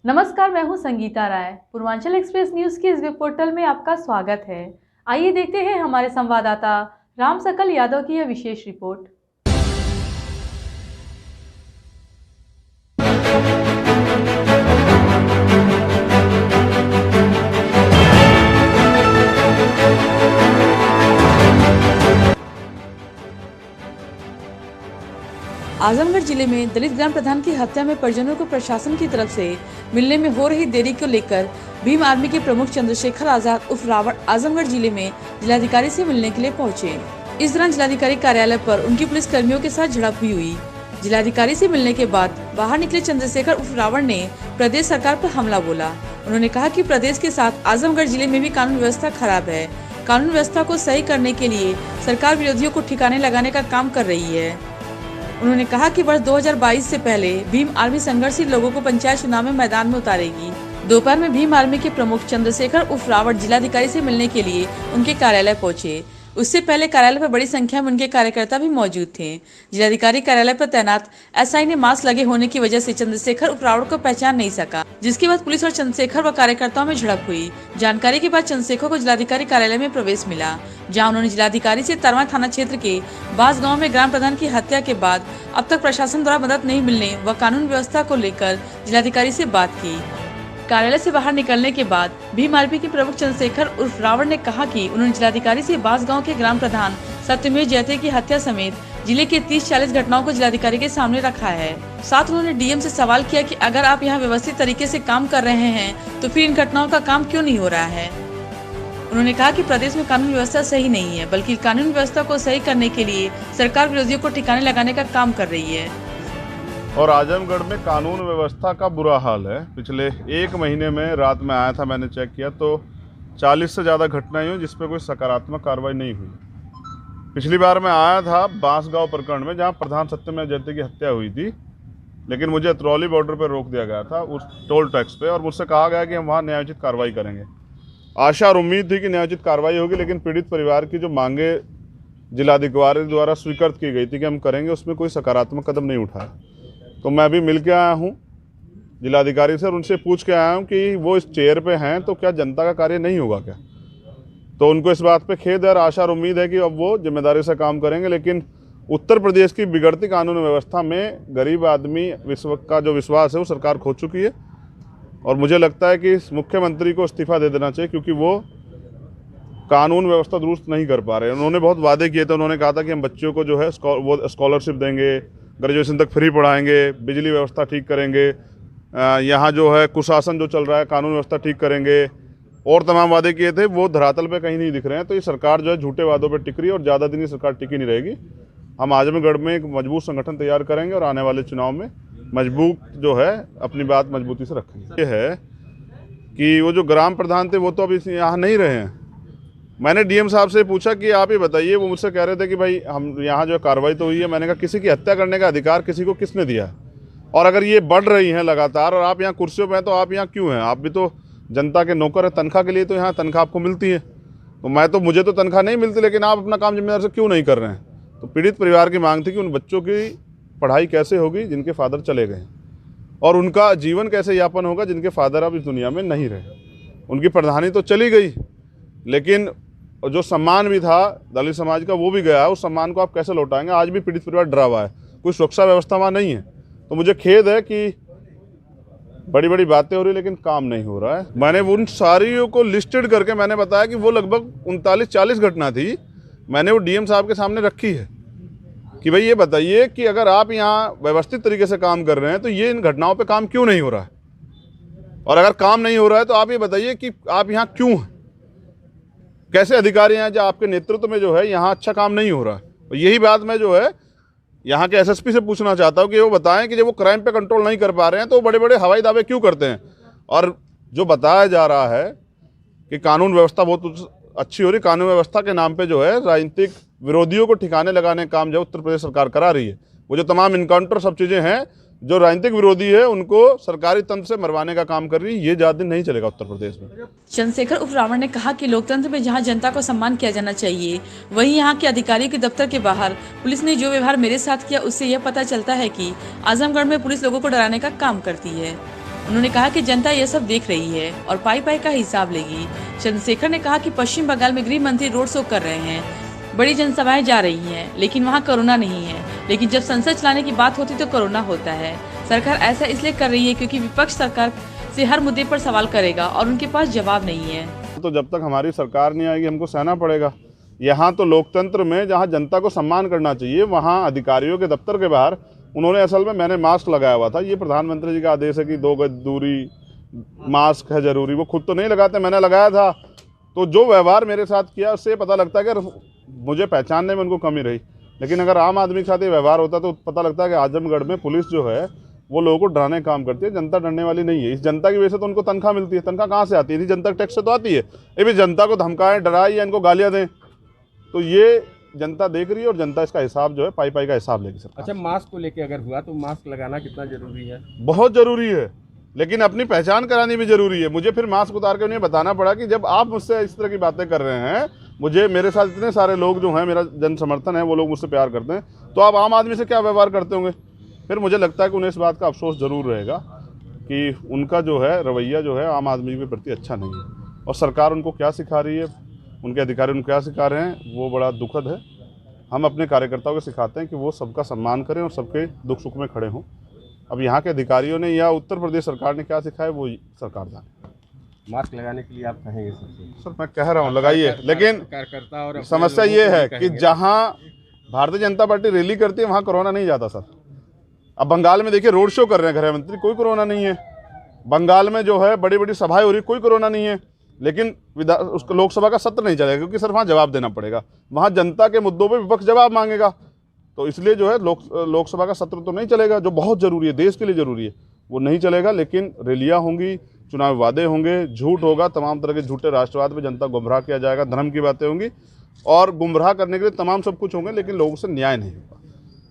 नमस्कार, मैं हूं संगीता राय। पूर्वांचल एक्सप्रेस न्यूज के इस वेब पोर्टल में आपका स्वागत है। आइए देखते हैं हमारे संवाददाता राम सकल यादव की यह विशेष रिपोर्ट। आजमगढ़ जिले में दलित ग्राम प्रधान की हत्या में परिजनों को प्रशासन की तरफ से मिलने में हो रही देरी को लेकर भीम आर्मी के प्रमुख चंद्रशेखर आजाद उर्फ रावण आजमगढ़ जिले में जिलाधिकारी से मिलने के लिए पहुंचे। इस दौरान जिलाधिकारी कार्यालय पर उनकी पुलिस कर्मियों के साथ झड़प हुई। जिलाधिकारी से मिलने के बाद बाहर निकले चंद्रशेखर उर्फ रावण ने प्रदेश सरकार पर हमला बोला। उन्होंने कहा कि प्रदेश के साथ आजमगढ़ जिले में भी कानून व्यवस्था खराब है। कानून व्यवस्था को सही करने के लिए सरकार विरोधियों को ठिकाने लगाने का काम कर रही है। उन्होंने कहा कि वर्ष 2022 से पहले भीम आर्मी संघर्षशील लोगों को पंचायत चुनाव में मैदान में उतारेगी। दोपहर में भीम आर्मी के प्रमुख चंद्रशेखर उर्फ रावण जिलाधिकारी से मिलने के लिए उनके कार्यालय पहुंचे। उससे पहले कार्यालय पर बड़ी संख्या में उनके कार्यकर्ता भी मौजूद थे। जिलाधिकारी कार्यालय पर तैनात एसआई ने मास्क लगे होने की वजह से चंद्रशेखर उर्फ रावण को पहचान नहीं सका, जिसके बाद पुलिस और चंद्रशेखर व कार्यकर्ताओं में झड़प हुई। जानकारी के बाद चंद्रशेखर को जिलाधिकारी कार्यालय में प्रवेश मिला, जहां उन्होंने जिलाधिकारी से तरवा थाना क्षेत्र के बास गांव में ग्राम प्रधान की हत्या के बाद अब तक प्रशासन द्वारा मदद नहीं मिलने व कानून व्यवस्था को लेकर जिलाधिकारी से बात की। कार्यालय से बाहर निकलने के बाद भीम आर्मी के प्रमुख चंद्रशेखर उर्फ रावण ने कहा कि उन्होंने जिलाधिकारी से बास गांव के ग्राम प्रधान सत्यमेव जयते की हत्या समेत जिले के 30-40 घटनाओं को जिलाधिकारी के सामने रखा है। साथ उन्होंने डीएम से सवाल किया कि अगर आप यहाँ व्यवस्थित तरीके से काम कर रहे हैं तो फिर इन घटनाओं का काम क्यों नहीं हो रहा है। उन्होंने कहा कि प्रदेश में कानून व्यवस्था सही नहीं है, बल्कि कानून व्यवस्था को सही करने के लिए सरकार विरोधियों को ठिकाने लगाने का काम कर रही है। और आजमगढ़ में कानून व्यवस्था का बुरा हाल है। पिछले 1 महीने में रात में आया था, मैंने चेक किया तो 40 से ज़्यादा घटनाएं हुई जिस पर कोई सकारात्मक कार्रवाई नहीं हुई। पिछली बार मैं आया था बांसगांव प्रखंड में, जहां प्रधान सत्यमेव जयते की हत्या हुई थी, लेकिन मुझे अतरौली बॉर्डर पर रोक दिया गया था उस टोल टैक्स पे, और मुझसे कहा गया कि हम वहाँ न्यायोचित कार्रवाई करेंगे। आशा और उम्मीद थी कि न्यायोचित कार्रवाई होगी, लेकिन पीड़ित परिवार की जो मांगे जिलाधिकारी द्वारा स्वीकृत की गई थी कि हम करेंगे, उसमें कोई सकारात्मक कदम नहीं उठाया। तो मैं भी मिल के आया हूँ जिलाधिकारी से और उनसे पूछ के आया हूँ कि वो इस चेयर पे हैं तो क्या जनता का कार्य नहीं होगा क्या। तो उनको इस बात पे खेद है और आशा और उम्मीद है कि अब वो जिम्मेदारी से काम करेंगे। लेकिन उत्तर प्रदेश की बिगड़ती कानून व्यवस्था में गरीब आदमी का जो विश्वास है वो सरकार खो चुकी है, और मुझे लगता है कि मुख्यमंत्री को इस्तीफा दे देना चाहिए, क्योंकि वो कानून व्यवस्था दुरुस्त नहीं कर पा रहे। उन्होंने बहुत वादे किए थे। उन्होंने कहा था कि हम बच्चों को जो है वो स्कॉलरशिप देंगे, ग्रेजुएशन तक फ्री पढ़ाएंगे, बिजली व्यवस्था ठीक करेंगे, यहाँ जो है कुशासन जो चल रहा है कानून व्यवस्था ठीक करेंगे, और तमाम वादे किए थे। वो धरातल पे कहीं नहीं दिख रहे हैं। तो ये सरकार जो है झूठे वादों पे टिक रही है और ज़्यादा दिन ये सरकार टिकी नहीं रहेगी। हम आजमगढ़ में एक मजबूत संगठन तैयार करेंगे और आने वाले चुनाव में मजबूत जो है अपनी बात मजबूती से रखेंगे। ये है कि वो जो ग्राम प्रधान थे वो तो अभी यहाँ नहीं रहे हैं। मैंने डीएम साहब से पूछा कि आप ये बताइए, वो मुझसे कह रहे थे कि भाई हम यहाँ जो कार्रवाई तो हुई है। मैंने कहा किसी की हत्या करने का अधिकार किसी को किसने दिया है, और अगर ये बढ़ रही हैं लगातार और आप यहाँ कुर्सियों पे हैं तो आप यहाँ क्यों हैं। आप भी तो जनता के नौकर है, तनख्वाह के लिए तो यहाँ तनख्वाह आपको मिलती है। तो मुझे तो तनख्वाह नहीं मिलती, लेकिन आप अपना काम जिम्मेदारी से क्यों नहीं कर रहे हैं। तो पीड़ित परिवार की मांग थी कि उन बच्चों की पढ़ाई कैसे होगी जिनके फादर चले गए, और उनका जीवन कैसे यापन होगा जिनके फादर अब इस दुनिया में नहीं रहे। उनकी प्रधानी तो चली गई, लेकिन जो सम्मान भी था दलित समाज का वो भी गया। उस सम्मान को आप कैसे लौटाएंगे। आज भी पीड़ित परिवार डरा हुआ है, कोई सुरक्षा व्यवस्था वहाँ नहीं है। तो मुझे खेद है कि बड़ी बड़ी बातें हो रही लेकिन काम नहीं हो रहा है। मैंने उन सारियों को लिस्टेड करके मैंने बताया कि वो लगभग 39-40 घटना थी। मैंने वो डीएम साहब के सामने रखी है कि भाई ये बताइए कि अगर आप यहाँ व्यवस्थित तरीके से काम कर रहे हैं तो ये इन घटनाओं पे काम क्यों नहीं हो रहा है, और अगर काम नहीं हो रहा है तो आप ये बताइए कि आप यहाँ क्यों हैं। कैसे अधिकारी हैं जो आपके नेतृत्व में जो है यहाँ अच्छा काम नहीं हो रहा है। और यही बात मैं जो है यहाँ के एसएसपी से पूछना चाहता हूँ कि वो बताएं कि जब वो क्राइम पे कंट्रोल नहीं कर पा रहे हैं तो बड़े बड़े हवाई दावे क्यों करते हैं। और जो बताया जा रहा है कि कानून व्यवस्था बहुत अच्छी हो रही, कानून व्यवस्था के नाम पे जो है राजनीतिक विरोधियों को ठिकाने लगाने का काम जो उत्तर प्रदेश सरकार करा रही है। वो जो तमाम इनकाउंटर सब चीज़ें हैं, जो राजनीतिक विरोधी है उनको सरकारी तंत्र से मरवाने का काम कर रही है। ये ज़्यादा दिन नहीं चलेगा उत्तर प्रदेश में। चंद्रशेखर उर्फ रावण ने कहा कि लोकतंत्र में जहां जनता को सम्मान किया जाना चाहिए, वहीं यहां के अधिकारियों के दफ्तर के बाहर पुलिस ने जो व्यवहार मेरे साथ किया, उससे यह पता चलता है कि आजमगढ़ में पुलिस लोगों को डराने का काम करती है। उन्होंने कहा कि जनता यह सब देख रही है और पाई पाई का हिसाब लेगी। चंद्रशेखर ने कहा कि पश्चिम बंगाल में गृह मंत्री रोड शो कर रहे हैं, बड़ी जनसभाएं जा रही हैं, लेकिन वहां कोरोना नहीं है। लेकिन जब संसद चलाने की बात होती तो कोरोना होता है। सरकार ऐसा इसलिए कर रही है क्योंकि विपक्ष सरकार से हर मुद्दे पर सवाल करेगा और उनके पास जवाब नहीं है। तो जब तक हमारी सरकार नहीं आएगी हमको सहना पड़ेगा। यहाँ तो लोकतंत्र में जहाँ जनता को सम्मान करना चाहिए, वहाँ अधिकारियों के दफ्तर के बाहर उन्होंने असल में मैंने मास्क लगाया हुआ था। ये प्रधानमंत्री जी का आदेश है कि 2 गज दूरी, मास्क है जरूरी, वो खुद तो नहीं लगाते, मैंने लगाया था। तो जो व्यवहार मेरे साथ किया उससे पता लगता है कि मुझे पहचानने में उनको कमी रही। लेकिन अगर आम आदमी के साथ ये व्यवहार होता तो पता लगता है कि आजमगढ़ में पुलिस जो है वो लोगों को डराने का काम करती है। जनता डरने वाली नहीं है। इस जनता की वजह से तो उनको तनख्वाह मिलती है। तनख्वाह कहाँ से आती है? जनता के टैक्स से तो आती है। ये भी जनता को धमकाएं, डराएं या इनको गालियाँ दें, तो ये जनता देख रही है और जनता इसका हिसाब जो है पाई पाई का हिसाब लेगी सर। अच्छा, मास्क को लेके अगर हुआ तो मास्क लगाना कितना जरूरी है? बहुत जरूरी है, लेकिन अपनी पहचान करानी भी जरूरी है। मुझे फिर मास्क उतार के उन्हें बताना पड़ा कि जब आप मुझसे इस तरह की बातें कर रहे हैं, मेरे साथ इतने सारे लोग जो हैं, मेरा जन समर्थन है, वो लोग मुझसे प्यार करते हैं, तो आप आम आदमी से क्या व्यवहार करते होंगे? फिर मुझे लगता है कि उन्हें इस बात का अफसोस जरूर रहेगा कि उनका जो है रवैया जो है आम आदमी के प्रति अच्छा नहीं है। और सरकार उनको क्या सिखा रही है, उनके अधिकारी उनको क्या सिखा रहे हैं, वो बड़ा दुखद है। हम अपने कार्यकर्ताओं को सिखाते हैं कि वो सबका सम्मान करें और सबके दुख सुख में खड़े हों। अब यहाँ के अधिकारियों ने या उत्तर प्रदेश सरकार ने क्या सिखाया वो सरकार जाने। मास्क लगाने के लिए आप कहेंगे सबसे? सर मैं कह रहा हूँ लगाइए, लेकिन कार्यकर्ता और समस्या ये है कि जहाँ भारतीय जनता पार्टी रैली करती है वहाँ कोरोना नहीं जाता सर। अब बंगाल में देखिए रोड शो कर रहे हैं गृह मंत्री, कोई कोरोना नहीं है। बंगाल में जो है बड़ी बड़ी सभाएं हो रही, कोई कोरोना नहीं है। लेकिन उसको लोकसभा का सत्र नहीं चलेगा क्योंकि सर वहाँ जवाब देना पड़ेगा। वहाँ जनता के मुद्दों पे विपक्ष जवाब मांगेगा, तो इसलिए जो है लोकसभा का सत्र तो नहीं चलेगा, जो बहुत ज़रूरी है, देश के लिए ज़रूरी है, वो नहीं चलेगा। लेकिन रैलियाँ होंगी, चुनावी वादे होंगे, झूठ होगा, तमाम तरह के झूठे राष्ट्रवाद में जनता गुमराह किया जाएगा, धर्म की बातें होंगी और गुमराह करने के लिए तमाम सब कुछ होंगे, लेकिन लोगों से न्याय नहीं होगा।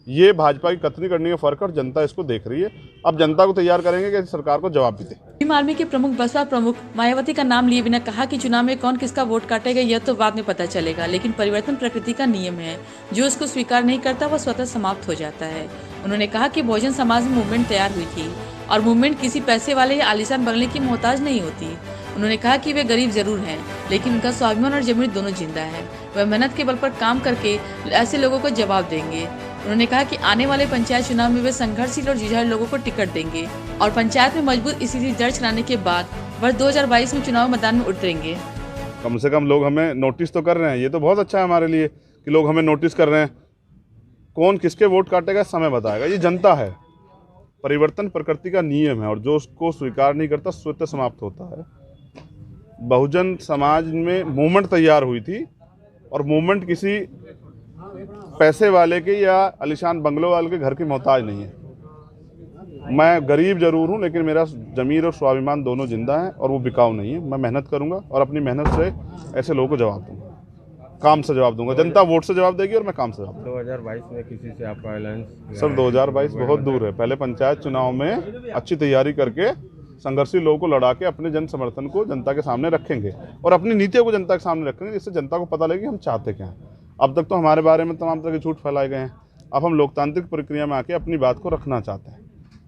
ये भाजपा की कथनी करने का फर्क है और जनता इसको देख रही है। अब जनता को तैयार करेंगे कि सरकार को जवाब भी दे। भीम आर्मी के प्रमुख बसपा प्रमुख मायावती का नाम लिए बिना कहा कि चुनाव में कौन किसका वोट काटेगा यह तो बाद में पता चलेगा, लेकिन परिवर्तन प्रकृति का नियम है। जो इसको स्वीकार नहीं करता वह स्वतः समाप्त हो जाता है। उन्होंने कहा कि बहुजन समाज में मूवमेंट तैयार हुई थी और मूवमेंट किसी पैसे वाले या आलीशान बंगले की मोहताज नहीं होती। उन्होंने कहा कि वे गरीब जरूर हैं, लेकिन उनका स्वाभिमान और जमीन दोनों जिंदा है। वह मेहनत के बल पर काम करके ऐसे लोगों को जवाब देंगे। उन्होंने कहा कि आने वाले पंचायत चुनाव में वे संघर्षशील और जुझारू लोगों को टिकट देंगे और पंचायत में मजबूत स्थिति दर्ज कराने के बाद वर्ष 2022 में चुनाव मैदान में उतरेंगे। कम से कम लोग हमें नोटिस तो कर रहे हैं, ये तो बहुत अच्छा है हमारे लिए कि लोग हमें नोटिस कर रहे हैं। कौन किसके वोट काटेगा समय बताएगा, ये जनता है। परिवर्तन प्रकृति का नियम है और जो उसको स्वीकार नहीं करता स्वतः समाप्त होता है। बहुजन समाज में मूवमेंट तैयार हुई थी और मूवमेंट किसी पैसे वाले के या आलीशान बंगलों वाले के घर की मोहताज नहीं है। मैं गरीब जरूर हूँ, लेकिन मेरा जमीर और स्वाभिमान दोनों जिंदा है और वो बिकाऊ नहीं है। मैं मेहनत करूँगा और अपनी मेहनत से ऐसे लोगों को जवाब दूंगा, काम से जवाब दूंगा। जनता वोट से जवाब देगी और मैं काम से जवाब दूंगा। 2022 में किसी से आपका अलायंस? सर 2022 बहुत दूर है। पहले पंचायत चुनाव में अच्छी तैयारी करके संघर्षी लोगों को लड़ा के अपने जन समर्थन को जनता के सामने रखेंगे और अपनी नीतियों को जनता के सामने रखेंगे, जिससे जनता को पता लगे कि हम चाहते क्या हैं। अब तक तो हमारे बारे में तमाम तरह के झूठ फैलाए गए हैं। अब हम लोकतांत्रिक प्रक्रिया में आके अपनी बात को रखना चाहते हैं।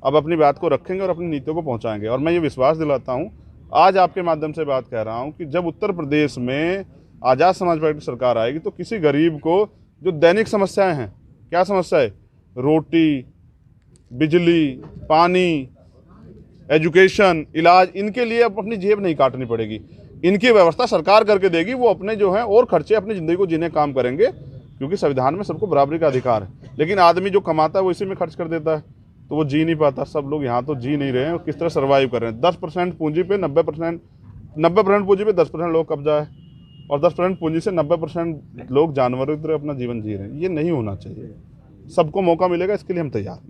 अब अपनी बात को रखेंगे और अपनी नीतियों को पहुंचाएंगे। और मैं ये विश्वास दिलाता हूं, आज आपके माध्यम से बात कह रहा हूं कि जब उत्तर प्रदेश में आज़ाद समाज पार्टी सरकार आएगी तो किसी गरीब को जो दैनिक समस्याएं हैं, क्या समस्या है, रोटी, बिजली, पानी, एजुकेशन, इलाज, इनके लिए अब अपनी जेब नहीं काटनी पड़ेगी। इनकी व्यवस्था सरकार करके देगी। वो अपने जो है और खर्चे अपनी ज़िंदगी को जीने काम करेंगे, क्योंकि संविधान में सबको बराबरी का अधिकार है। लेकिन आदमी जो कमाता है वो इसी में खर्च कर देता है, तो वो जी नहीं पाता। सब लोग यहाँ तो जी नहीं रहे हैं और किस तरह सर्वाइव कर रहे हैं। 10% पूंजी पे 90% पूंजी पे 10% लोग कब्जा है और 10% पूंजी से 90% लोग जानवरों की तरह अपना जीवन जी रहे हैं। ये नहीं होना चाहिए। सबको मौका मिलेगा, इसके लिए हम तैयार हैं।